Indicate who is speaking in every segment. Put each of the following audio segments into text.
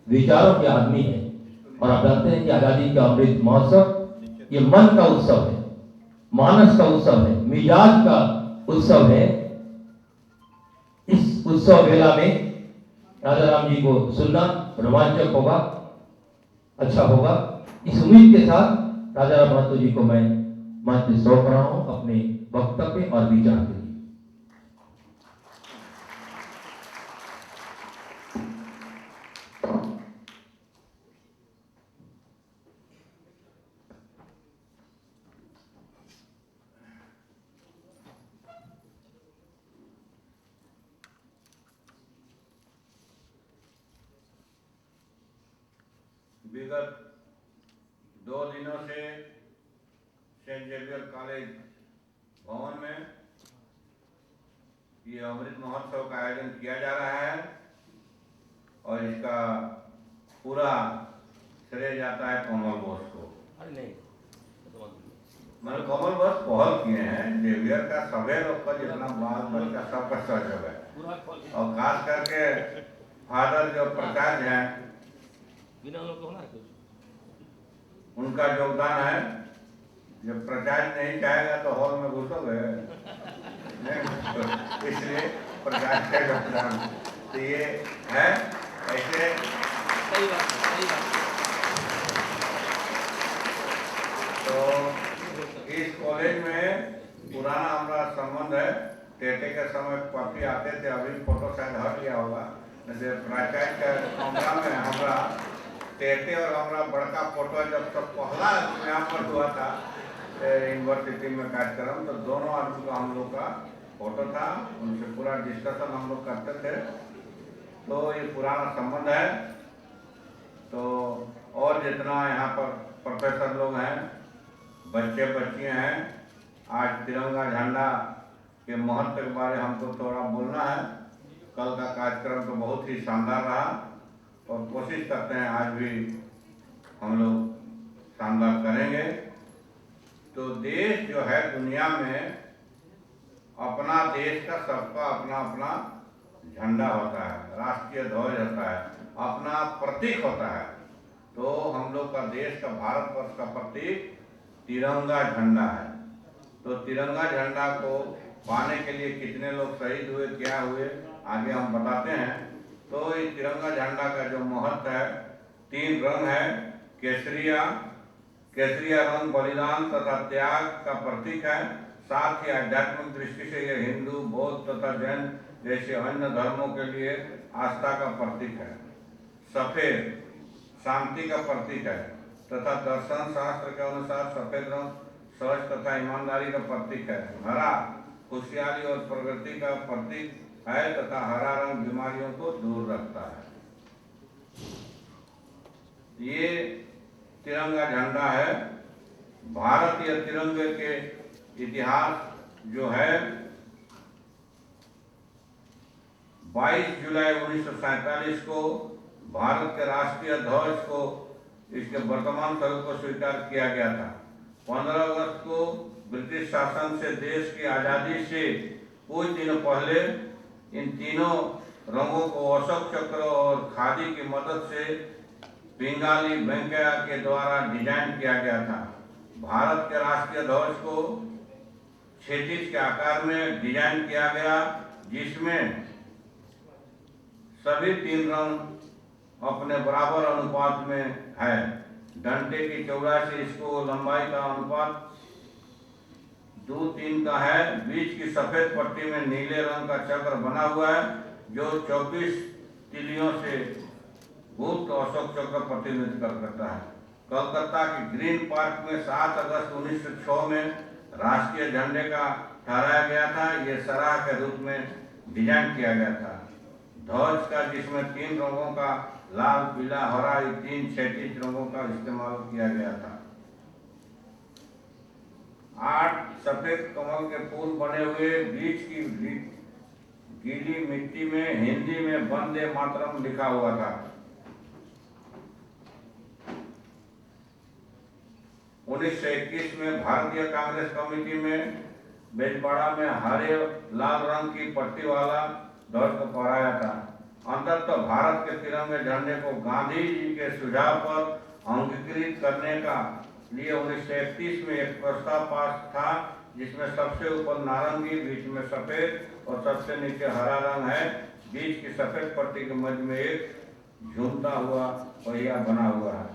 Speaker 1: विचारों के आदमी हैं। और आप जानते हैं कि आजादी का अमृत महोत्सव ये मन का उत्सव है, मानस का उत्सव है, मिजाज का उत्सव है। इस उत्सव वेला में राजा राम जी को सुनना रोमांचक होगा, अच्छा होगा। इस उम्मीद के साथ राजा राम महतो जी को मैं मंच सौंप रहा हूं अपने वक्तव्य और विचार के लिए।
Speaker 2: विगत 2 दिनों से सेंट जेवियर कॉलेज भवन में ये अमृत महोत्सव का आयोजन किया जा रहा है और इसका पूरा श्रेय जाता है कमल बोस को। मैंने कमल बोस पहल किए हैं, जेवियर का सभी लोग का जितना बाल बच्चा सबका सहयोग है और खास करके फादर जो प्राचार्य हैं उनका योगदान है। जब प्राचार्य नहीं चाहेगा तो हॉल में घुसोगे इसलिए प्राचार्य का योगदान तो ये है। ऐसे सही बात तो इस कॉलेज में पुराना हमारा संबंध है। टेटे के समय काफी आते थे, अभी फोटो शायद हट गया होगा। जैसे प्राचार्य के कमरा में हमारा टेटे और हमारा बड़का फोटो जब सब पहला यहाँ पर हुआ था यूनिवर्सिटी में कार्यक्रम, तो दोनों आदमी का हम लोग का फोटो था, उनसे पूरा डिस्कशन हम लोग करते थे। तो ये पुराना संबंध है। तो और जितना यहाँ पर प्रोफेसर लोग हैं, बच्चे बच्चियाँ हैं, आज तिरंगा झंडा के महत्व के बारे हमको थोड़ा बोलना है। कल का कार्यक्रम तो बहुत ही शानदार रहा और कोशिश करते हैं आज भी हम लोग शानदार करेंगे। तो देश जो है दुनिया में अपना देश का सबका अपना अपना झंडा होता है, राष्ट्रीय ध्वज होता है, अपना प्रतीक होता है। तो हम लोग का देश का भारतवर्ष का प्रतीक तिरंगा झंडा है। तो तिरंगा झंडा को पाने के लिए कितने लोग शहीद हुए, क्या हुए, आगे हम बताते हैं। तो ये तिरंगा झंडा का जो महत्व है, 3 रंग है। केसरिया रंग बलिदान तथा त्याग का प्रतीक है। साथ ही आध्यात्मिक दृष्टि से यह हिंदू, बौद्ध तथा जैन जैसे अन्य धर्मों के लिए आस्था का प्रतीक है। सफेद शांति का प्रतीक है तथा दर्शन शास्त्र के अनुसार सफेद रंग सच तथा ईमानदारी का प्रतीक है। हरा खुशहाली और प्रगति का प्रतीक है तथा हरा रंग बीमारियों को दूर रखता है। ये तिरंगा झंडा है। भारतीय तिरंगे के इतिहास जो है 22 जुलाई 1947 को भारत के राष्ट्रीय ध्वज को इसके वर्तमान स्वरूप को स्वीकार किया गया था। 15 अगस्त को ब्रिटिश शासन से देश की आजादी से कुछ दिन पहले इन तीनों रंगों को अशोक चक्र और खादी की मदद से पिंगाली वेंकैया के द्वारा डिजाइन किया गया था। भारत के राष्ट्रीय ध्वज को क्षैतिज के आकार में डिजाइन किया गया, जिसमें सभी 3 रंग अपने बराबर अनुपात में है। डंडे की चौड़ाई से इसको लंबाई का अनुपात 2:3 का है। बीच की सफेद पट्टी में नीले रंग का चक्र बना हुआ है, जो 24 तिलियों से गुप्त अशोक चक्र प्रतिनिधित्व करता है। कलकत्ता के ग्रीन पार्क में 7 अगस्त 1906 में राष्ट्रीय झंडे का ठहराया गया था। ये सराह के रूप में डिजाइन किया गया था। ध्वज का जिसमें 3 रंगों का लाल, पीला, हरा, 3 क्षैतिज रंगों का इस्तेमाल किया गया था। 8 सफेद कमल के फूल बने हुए बीच की गीली मिट्टी में हिंदी में वंदे मातरम लिखा हुआ था। 1921 में भारतीय कांग्रेस कमेटी में बेजबाड़ा में हरे लाल रंग की पट्टी वाला ध्वज को फहराया था। अंततः भारत के तिरंगे झंडे को गांधी जी के सुझाव पर अंगीकृत करने का लिए 1931 में एक प्रस्ताव पास था, जिसमें सबसे ऊपर नारंगी, बीच में सफेद और सबसे नीचे हरा रंग है। बीच की सफेद पट्टी के मध्य में एक झूमता हुआ पहिया बना हुआ है।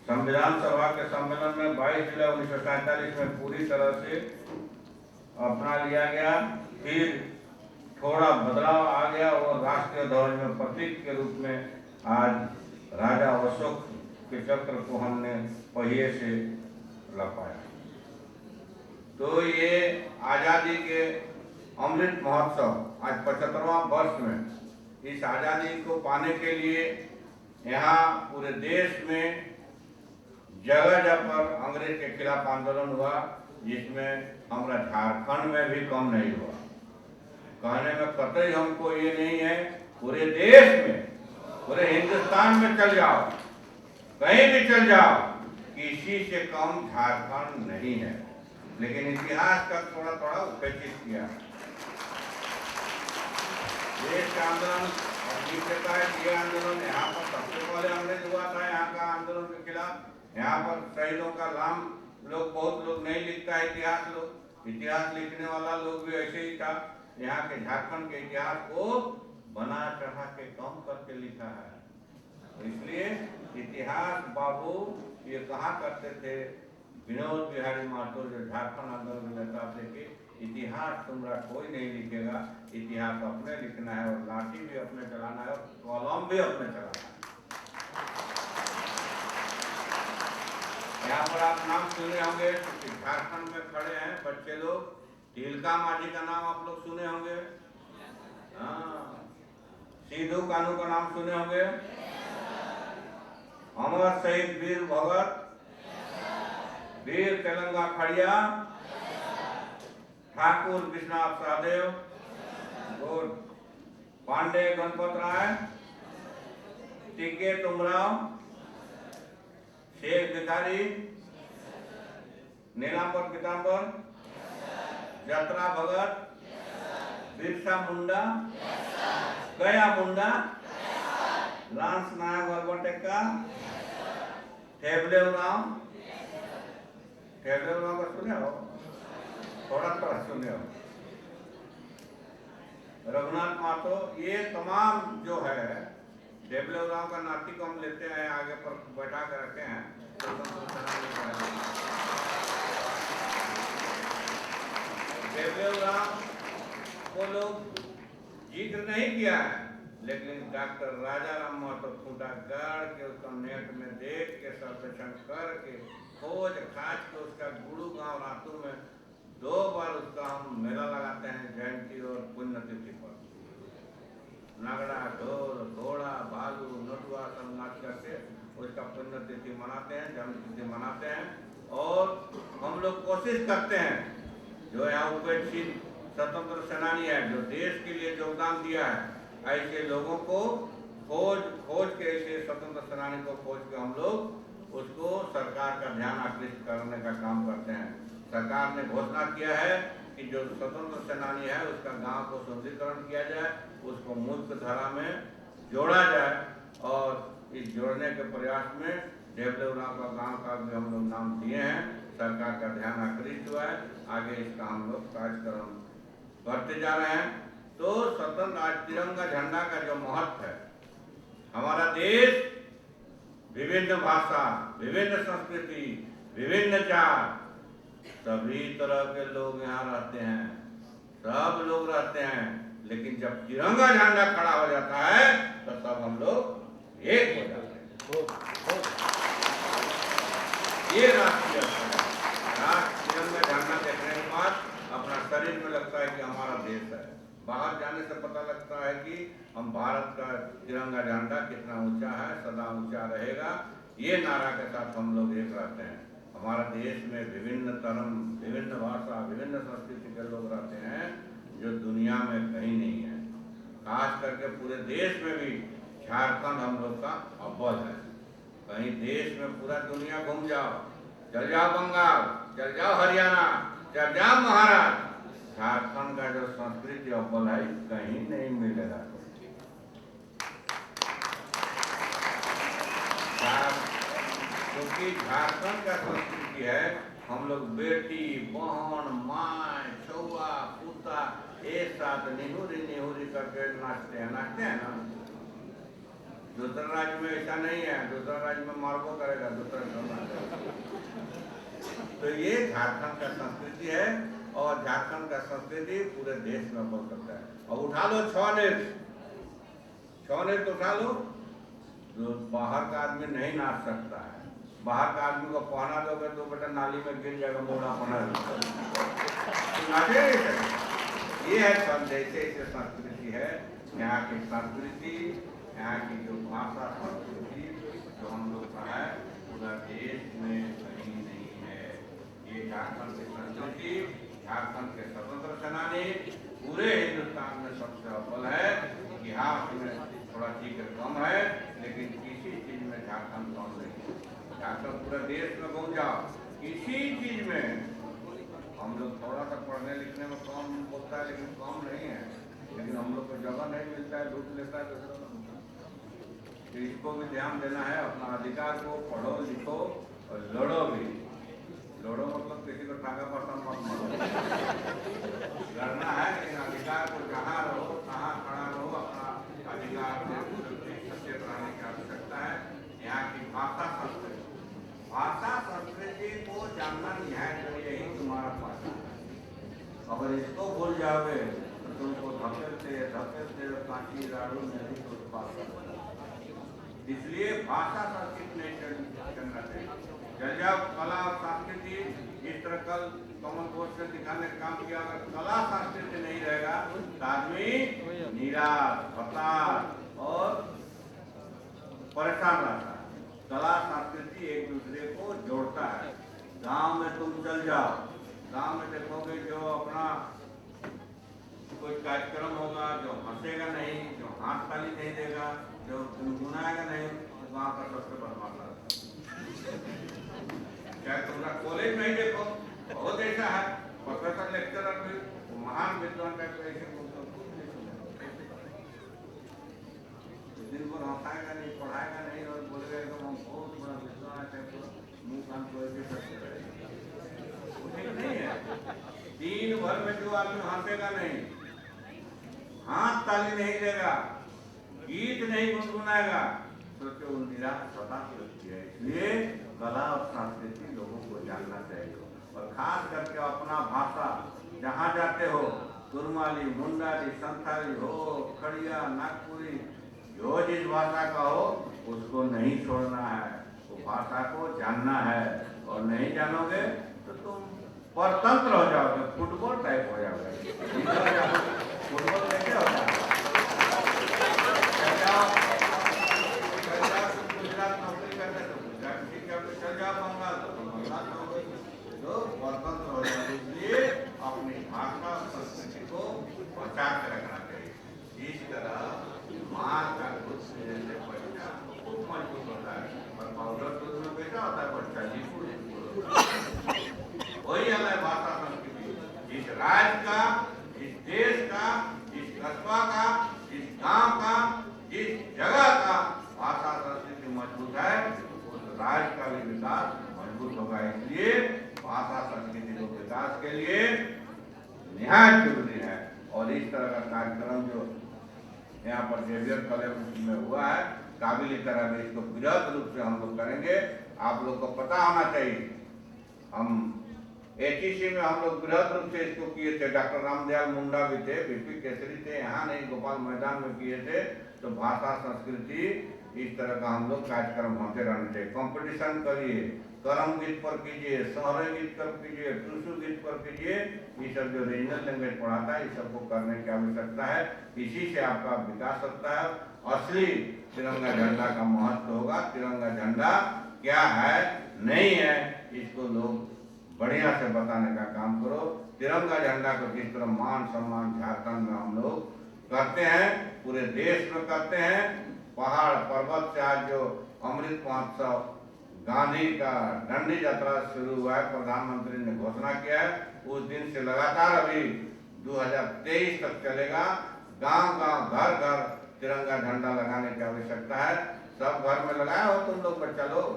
Speaker 2: संविधान सभा के सम्मेलन में 22 जुलाई 1947 में पूरी तरह से अपना लिया गया। फिर थोड़ा बदलाव आ गया और राष्ट्रीय ध्वज में प्रतीक के रूप में आज राजा अशोक के चक्र को हमने पहिए से लपाया। तो ये आज़ादी के अमृत महोत्सव आज 75वां वर्ष में, इस आज़ादी को पाने के लिए यहाँ पूरे देश में जगह जगह पर अंग्रेज के खिलाफ आंदोलन हुआ, जिसमें हमारा झारखंड में भी कम नहीं हुआ। कहने में कतई हमको ये नहीं है, पूरे देश में, पूरे हिंदुस्तान में चल जाओ, कहीं भी चल जाओ, किसी से कम झारखंड नहीं है। लेकिन इतिहास का थोड़ा थोड़ा उपेक्षित किया। देश का आंदोलन ये आंदोलन यहाँ पर सबसे पहले अंग्रेज हुआ था, यहाँ का आंदोलन के खिलाफ। यहाँ पर शहीदों का नाम लोग, बहुत लोग नहीं लिखता है इतिहास। लोग इतिहास लिखने वाला लोग भी ऐसे ही था। यहाँ के झारखंड के इतिहास को बना चढ़ा के कम करके लिखा है। इसलिए इतिहास बाबू ये कहा करते थे विनोद बिहारी महतो, जो झारखंड आंदोलन के नेता थे, कि इतिहास तुम्हारा कोई नहीं लिखेगा, इतिहास अपने लिखना है और लाठी भी अपने चलाना है और कलम भी अपने चलाना है। यहाँ पर आप नाम सुने होंगे, झारखंड में खड़े हैं बच्चे लोग, तिलका मांझी का नाम आप लोग सुने होंगे। हाँ, सिद्धू कानू का नाम सुने होंगे। अमर शहीद वीर भगत, वीर तेलंगा खड़िया, ठाकुर विश्वनाथ सहदेव, पांडे गणपत राय, टीके तुमराव, शेख भिखारी, नीलांबर पीतांबर, जत्रा भगत, बिरसा मुंडा, गया मुंडा, लांस नायक वरवटेका, ठेबलेव राव का सुने हो, थोड़ा थोड़ा सुने हो, रघुनाथ महतो, ये तमाम जो है ठेबलेव राव का नाती को हम लेते हैं, आगे पर बैठा कर रखे हैं। ठेबलेव राव को लोग जिक्र नहीं किया है, लेकिन डॉक्टर राजा राम महतो खूंटा गाड़ के उसका नेट में देख के सर्वेक्षण करके खोज खाज के उसका गुरु गांव रातू में 2 बार उसका हम मेला लगाते हैं, जयंती और पुण्यतिथि पर। नगड़ा, ढोल, घोड़ा, भालू, नटुआ सब नाच करके उसका पुण्यतिथि मनाते हैं, जन्मतिथि मनाते हैं। और हम लोग कोशिश करते हैं, जो यहाँ उपेक्षित स्वतंत्र सेनानी है, जो देश के लिए योगदान दिया है, ऐसे लोगों को खोज के, ऐसे स्वतंत्र सेनानी को खोज के हम लोग उसको सरकार का ध्यान आकृष्ट करने का काम करते हैं। सरकार ने घोषणा किया है कि जो स्वतंत्र सेनानी है उसका गांव को सुदृढ़ीकरण किया जाए, उसको मुख्य धारा में जोड़ा जाए। और इस जोड़ने के प्रयास में ठेबलेव राव का गांव का भी हम लोग नाम दिए हैं। सरकार का ध्यान आकृष्ट हुआ है, आगे इसका हम लोग कार्यक्रम करते जा रहे हैं। तो स्वतंत्र आज तिरंगा झंडा का जो महत्व है, हमारा देश विभिन्न भाषा, विभिन्न संस्कृति, विभिन्न जात, सभी तरह के लोग यहाँ रहते हैं, सब लोग रहते हैं। लेकिन जब तिरंगा झंडा खड़ा हो जाता है तो सब हम लोग एक हो जाते हैं। ये राष्ट्रीय तिरंगा झंडा देखने के बाद अपना शरीर में लगता है कि हमारा देश है। बाहर जाने से पता लगता है कि हम भारत का तिरंगा झंडा कितना ऊंचा है, सदा ऊंचा रहेगा। ये नारा के साथ हम लोग एक रहते हैं। हमारा देश में विभिन्न धर्म, विभिन्न भाषा, विभिन्न संस्कृति के लोग रहते हैं, जो दुनिया में कहीं नहीं है। खास करके पूरे देश में भी झारखंड हम लोग का अव्वल है। कहीं देश में पूरा दुनिया घूम जाओ, चल जाओ बंगाल, चल जाओ हरियाणा, चल जाओ महाराष्ट्र, झारखंड का जो संस्कृति अव्वल है कहीं नहीं मिलेगा। क्योंकि झारखंड का संस्कृति है, हम लोग बेटी बहन माँ छुआ पुता एक साथ निहुरी निहुरी करके नाचते हैं ना। दूसरे राज्य में ऐसा नहीं है, दूसरा राज्य में मारबो करेगा दूसरा। तो ये झारखंड का संस्कृति है और झारखंड का संस्कृति पूरे देश में बोल सकता है। अब उठा लो 6 नृत्य उठा लो, जो बाहर का आदमी नहीं नाच सकता है। बाहर का आदमी को पहना दोगे तो बेटा नाली में गिर जाएगा, मोड़ा पहना नाचे। ये है संदेश, ऐसे संस्कृति है यहाँ की संस्कृति, यहाँ की जो भाषा संस्कृति जो हम लोग का है पूरा देश में कहीं नहीं है। ये झारखंड की संस्कृति, झारखंड के स्वतंत्र सेनानी पूरे हिंदुस्तान में सबसे अव्वल है। इतिहास में थोड़ा जिक्र कम है, लेकिन किसी चीज में झारखंड कम नहीं है। झारखंड पूरे देश में घूम जाओ, किसी चीज में हम लोग थोड़ा सा पढ़ने लिखने में कम बोलता है, लेकिन कम नहीं है। लेकिन हम लोग को जगह नहीं मिलता है, लूट लेता है दूसरा। तो इसको भी ध्यान देना है, अपना अधिकार को पढ़ो लिखो और लड़ो भी। लड़ो मतलब किसी को टांगा पड़ता मत मारो, लड़ना है, लेकिन अधिकार को जहाँ रहो तहाँ खड़ा रहो। अपना अधिकार से सचेत रहने की आवश्यकता है। यहाँ की भाषा संस्कृति को जानना निहायत जरूरी है। यही तुम्हारा भाषा है। अगर इसको भूल जाओगे तो तुमको धकेलते कांची राड़ू नहीं तो पास। इसलिए भाषा संस्कृति नहीं करना चाहिए। चल जाओ कला और संस्कृति, इस तरह कल कॉमन कोर्स से दिखाने का काम किया। अगर कला संस्कृति नहीं रहेगा तो आदमी निराश हताश और परेशान रहता है। कला संस्कृति एक दूसरे को जोड़ता है। गांव में तुम चल जाओ, गांव में देखोगे जो अपना कोई कार्यक्रम होगा, जो हंसेगा नहीं, जो हाथ ताली नहीं देगा, जो गुनगुनाएगा नहीं, वहां का सबसे बदमाश है। क्या तुम्हारा कॉलेज में ही देखो, बहुत ऐसा है। प्रोफेसर लेक्चरर भी महान विद्वान का ऐसे दिन भर हंसाएगा नहीं, पढ़ाएगा नहीं और बोलेगा एकदम हम बहुत बड़ा विद्वान है, मुंह कान को ऐसे करते रहेगा। ठीक नहीं है। दिन भर में जो आदमी हंसेगा नहीं, हाथ ताली नहीं देगा, गीत नहीं गुनगुनाएगा, सोचो वो निराश हताश लगती है। इसलिए कला और संस्कृति लोगों को जानना चाहिए। और खास करके अपना भाषा जहाँ जाते हो, कुरमाली मुंडाली संथाली हो, खड़िया नागपुरी, जो जिस भाषा का हो उसको नहीं छोड़ना है, वो भाषा को जानना है। और नहीं जानोगे तो तुम परतंत्र हो जाओगे, फुटबॉल टाइप हो जाओगे। फुटबॉल कैसे होता है? गुजरात नौकरी करते तो गुजरात ठीक है, चल जाओ बंगाल तो बंगाल तो परतंत्र हो जाओगे। इसलिए अपनी भाषा संस्कृति को बचा के रखना चाहिए। इस तरह माँ का दूध पीने से बच्चा खूब मजबूत होता है, और पाउडर दूध में कैसा होता है बच्चा जी। वही अलग भाषा संस्कृति। इस राज्य का, इस देश का, इस कस्बा का, इस गांव का, जिस जगह का भाषा संस्कृति मजबूत है, उस राज्य का भी विकास मजबूत होगा। इसलिए भाषा संस्कृति को विकास के लिए निहायत जरूरी है। और इस तरह का कार्यक्रम जो यहाँ पर जेवियर कॉलेज में हुआ है, काबिल तरह इसको बृहद रूप से हम लोग करेंगे। आप लोग को पता होना चाहिए, हम एचईसी में हम लोग बृहद रूप से इसको किए थे। डॉक्टर रामदयाल मुंडा भी थे, बीपी केसरी थे, यहाँ नहीं गोपाल मैदान में किए थे। तो भाषा संस्कृति इस तरह का हम लोग कार्यक्रम होते रहने चाहिए। कंपटीशन करिए, करम गीत पर कीजिए, शहरी गीत पर कीजिए, टूसू गीत पर कीजिए। ये सब जो रीजनल लैंग्वेज पढ़ाता है, इस सबको करने की आवश्यकता है। इसी से आपका विकास होता है। असली तिरंगा झंडा का महत्व होगा। तिरंगा झंडा क्या है नहीं है, इसको लोग बढ़िया से बताने का काम करो। तिरंगा झंडा को जिस तरह मान सम्मान झारखंड में हम लोग करते हैं, पूरे देश में करते हैं। पहाड़ पर्वत से आज जो अमृत महोत्सव गांधी का डंडी यात्रा शुरू हुआ है, प्रधानमंत्री ने घोषणा किया है, उस दिन से लगातार अभी 2023 तक चलेगा। गांव गांव घर घर तिरंगा झंडा लगाने की आवश्यकता है। सब घर में लगाया हो तुम लोग बच्चा लोग?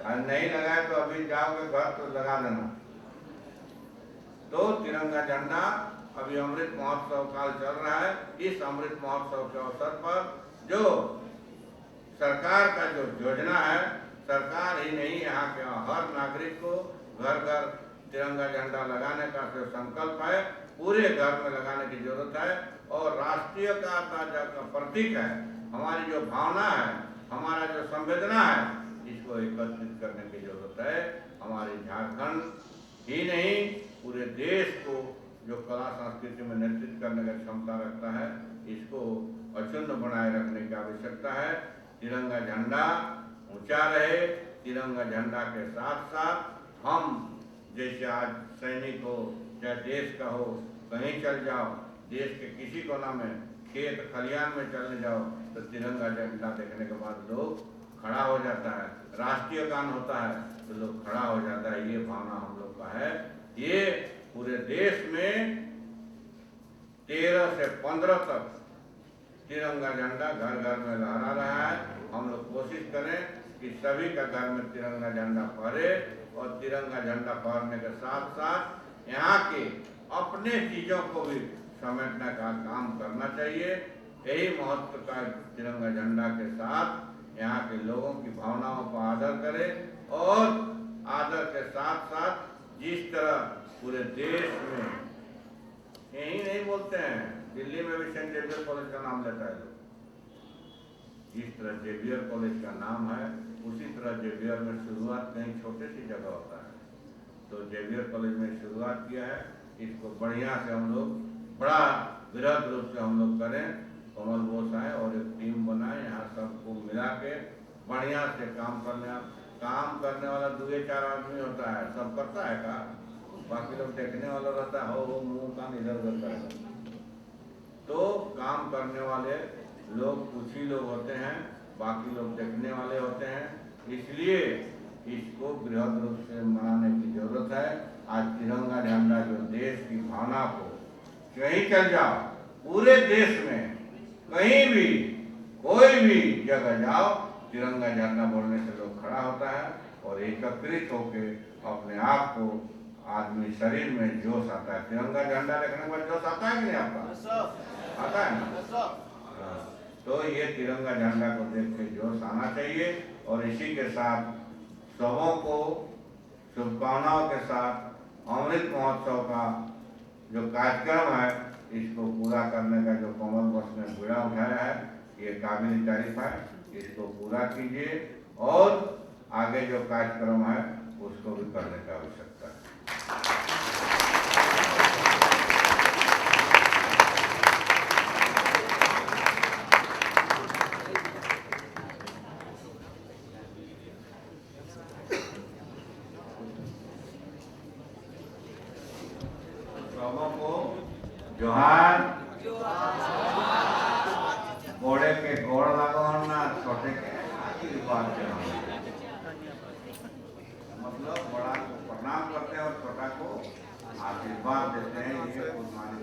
Speaker 2: और नहीं लगाए तो अभी जाओगे घर तो लगा देना। तो तिरंगा झंडा अभी अमृत महोत्सव काल चल रहा है। इस अमृत महोत्सव के अवसर पर जो सरकार का जो योजना है, सरकार ही नहीं यहाँ के हर नागरिक को घर घर तिरंगा झंडा लगाने का जो संकल्प है, पूरे घर में लगाने की जरूरत है। और राष्ट्रीयता का प्रतीक है, हमारी जो भावना है, हमारा जो संवेदना है, इसको एकत्रित करने की जरूरत है। हमारी झारखंड ही नहीं पूरे देश को जो कला संस्कृति में नेतृत्व करने की क्षमता रखता है, इसको अक्षुण्ण बनाए रखने की आवश्यकता है। तिरंगा झंडा ऊंचा रहे। तिरंगा झंडा के साथ साथ हम जैसे आज सैनिक हो चाहे देश का हो, कहीं चल जाओ, देश के किसी कोना में खेत खलियान में चलने जाओ तो तिरंगा झंडा देखने के बाद लोग खड़ा हो जाता है। राष्ट्रीय गान होता है तो लोग खड़ा हो जाता है। ये भावना हम लोग का है। ये पूरे देश में 13 से 15 तक तिरंगा झंडा घर घर में लहरा रहा है। हम लोग कोशिश करें कि सभी का घर में तिरंगा झंडा फहरे और तिरंगा झंडा फहरने के साथ साथ यहाँ के अपने चीजों को भी समेटने का काम करना चाहिए। यही महत्व का तिरंगा झंडा के साथ यहाँ के लोगों की भावनाओं को आदर करें और आदर के साथ साथ जिस तरह पूरे देश में यही नहीं बोलते हैं, दिल्ली में भी सेंट जेवियर कॉलेज का नाम लेता है लोग। जिस तरह जेवियर कॉलेज का नाम है, उसी तरह जेवियर में शुरुआत कहीं छोटे सी जगह होता है, तो जेवियर कॉलेज में शुरुआत किया है। इसको बढ़िया से हम लोग बड़ा वृहद रूप से हम लोग करें। कमल बोस आए और एक टीम बनाए, यहाँ सबको मिला के बढ़िया से काम करने वाला 2-4 आदमी होता है, सब करता है का, बाकी लोग देखने वाला रहता है, हो मुंह कान इधर उधर करेगा। तो काम करने वाले लोग कुछ ही लोग होते हैं, बाकी लोग देखने वाले होते हैं। इसलिए इसको बृहद रूप से मनाने की जरूरत है। आज तिरंगा झंडा जो देश की भावना को, कहीं चल जाओ पूरे देश में, कहीं भी कोई भी जगह जाओ, तिरंगा झंडा बोलने से लोग खड़ा होता है और एकत्रित होके अपने आप को आदमी शरीर में जोश आता है। तिरंगा झंडा देखने के बाद जोश आता है कि नहीं आपका? आता है ना? तो ये तिरंगा झंडा को देख के जोश आना चाहिए। और इसी के साथ सबों को शुभकामनाओं के साथ अमृत महोत्सव का जो कार्यक्रम है, इसको पूरा करने का जो कमल बोस ने बीड़ा उठाया है, ये काबिल तारीफ है। इसको पूरा कीजिए और आगे जो कार्यक्रम है उसको भी करने की आवश्यकता है। सबों को जोहार। घोड़े के गोड़ लगवाना, छोटे के आशीर्वाद देना, मतलब बड़ा को प्रणाम करते हैं और छोटा को आशीर्वाद देते हैं। ये कुर्बानी